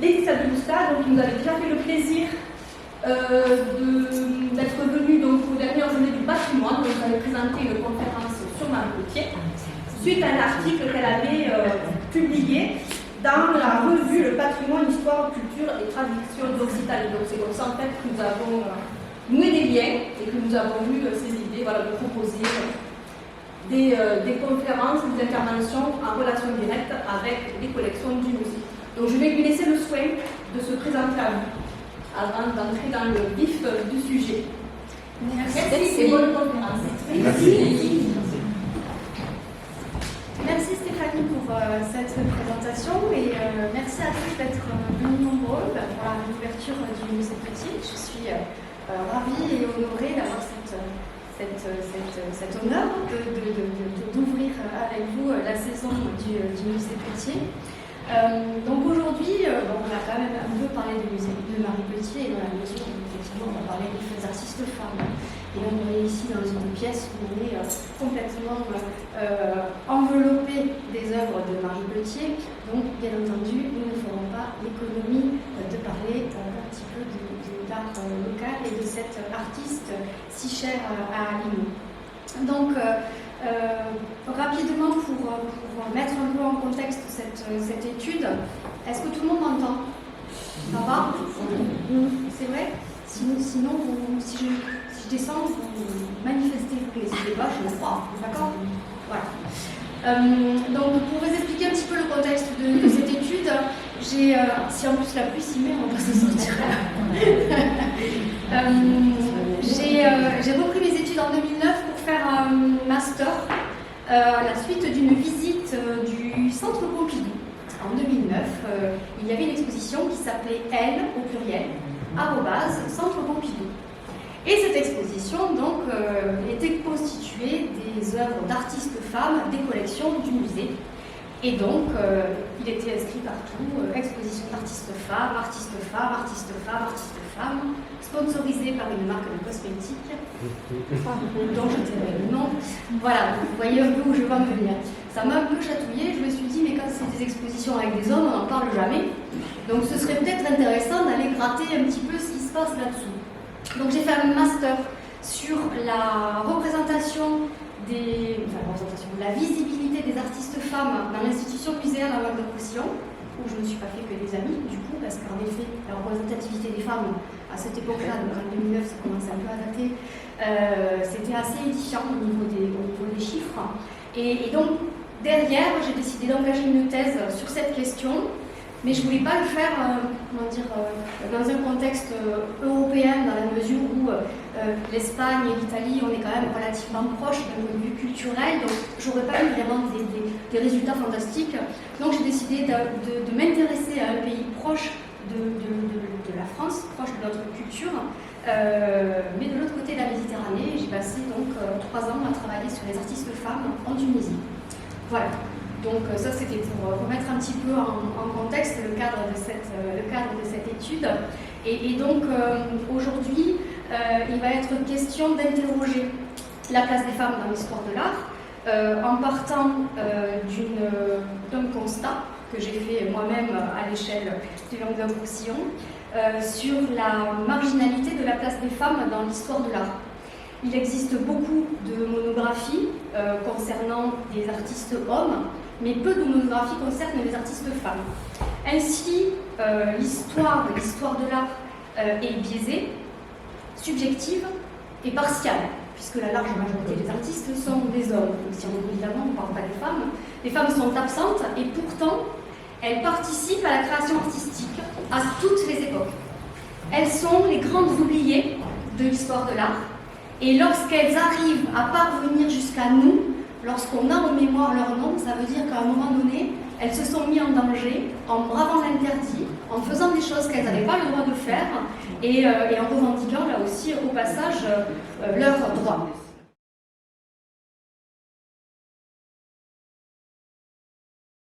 Laetitia Delousta, donc, qui nous avait déjà fait le plaisir d'être venue donc, aux dernières journées du patrimoine, donc elle avait présenté une conférence sur Marie-Gauthier, suite à un article qu'elle avait publié dans la revue Le patrimoine, histoire, culture et tradition d'Occitanie. Donc c'est comme ça en fait que nous avons noué des liens et que nous avons eu ces idées de proposer des conférences, des interventions en relation directe avec les collections du musée. Donc je vais lui laisser le soin de se présenter à vous avant d'entrer dans le vif du sujet. Merci et bonne conférence. Merci Stéphanie pour cette présentation et merci à tous d'être venus nombreux pour l'ouverture du musée Petit. Je suis ravie et honorée d'avoir cet honneur d'ouvrir avec vous la saison du musée Petit. Donc aujourd'hui, on a quand même un peu parlé du musée de Marie-Gauthier et dans la mesure où effectivement on va parler des artistes femmes. Et on est ici dans une pièce où on est complètement enveloppé des œuvres de Marie-Gauthier. Donc bien entendu, nous ne ferons pas l'économie de parler un petit peu de l'art local et de cette artiste si chère à Limoux. Donc rapidement pour mettre un peu en contexte cette étude, est-ce que tout le monde m'entend? Ça va? C'est vrai? Sinon, si je descends, vous manifestez, vous n'hésitez pas, je ne crois. D'accord? Voilà. Donc pour vous expliquer un petit peu le contexte de cette étude, si en plus la pluie s'y met, on va se sortir. J'ai repris mes études en 2009 pour faire un master à la suite d'une visite du Centre Pompidou. En 2009, il y avait une exposition qui s'appelait Elle, au pluriel, @Centre Pompidou. Et cette exposition donc, était constituée des œuvres d'artistes femmes des collections du musée. Et donc, il était inscrit partout, exposition d'artistes femmes, artistes femmes, artistes femmes, artistes femmes, sponsorisée par une marque de cosmétiques, dont je tairai le nom. Voilà, vous voyez un peu où je veux en venir. Ça m'a un peu chatouillé, je me suis dit, mais quand c'est des expositions avec des hommes, on n'en parle jamais. Donc ce serait peut-être intéressant d'aller gratter un petit peu ce qui se passe là-dessous. Donc j'ai fait un master sur la représentation de la visibilité des artistes femmes dans l'institution muséale en Languedoc-Roussillon, où je ne me suis pas fait que des amis, du coup, parce qu'en effet, la représentativité des femmes à cette époque-là, donc en 2009, ça commence un peu à dater, c'était assez édifiant au niveau des chiffres. Et donc, derrière, j'ai décidé d'engager une thèse sur cette question, mais je ne voulais pas le faire dans un contexte européen, dans la mesure où l'Espagne et l'Italie, on est quand même relativement proches d'un point de vue culturel, donc je n'aurais pas eu vraiment des résultats fantastiques. Donc j'ai décidé de m'intéresser à un pays proche de la France, proche de notre culture, mais de l'autre côté de la Méditerranée. J'ai passé donc 3 ans à travailler sur les artistes femmes en Tunisie. Voilà. Donc ça c'était pour remettre un petit peu en contexte le cadre de cette étude. Et donc aujourd'hui, il va être question d'interroger la place des femmes dans l'histoire de l'art en partant d'un constat que j'ai fait moi-même à l'échelle du Languedoc-Roussillon sur la marginalité de la place des femmes dans l'histoire de l'art. Il existe beaucoup de monographies concernant des artistes hommes, mais peu de monographies concernent les artistes femmes. Ainsi, l'histoire de l'art est biaisée, subjective et partiale, puisque la large majorité des artistes sont des hommes. Donc, si évidemment on ne parle pas des femmes, les femmes sont absentes et pourtant elles participent à la création artistique à toutes les époques. Elles sont les grandes oubliées de l'histoire de l'art et lorsqu'elles arrivent à parvenir jusqu'à nous, lorsqu'on a en mémoire leur nom, ça veut dire qu'à un moment donné, elles se sont mises en danger en bravant l'interdit, en faisant des choses qu'elles n'avaient pas le droit de faire et en revendiquant là aussi au passage leurs droits.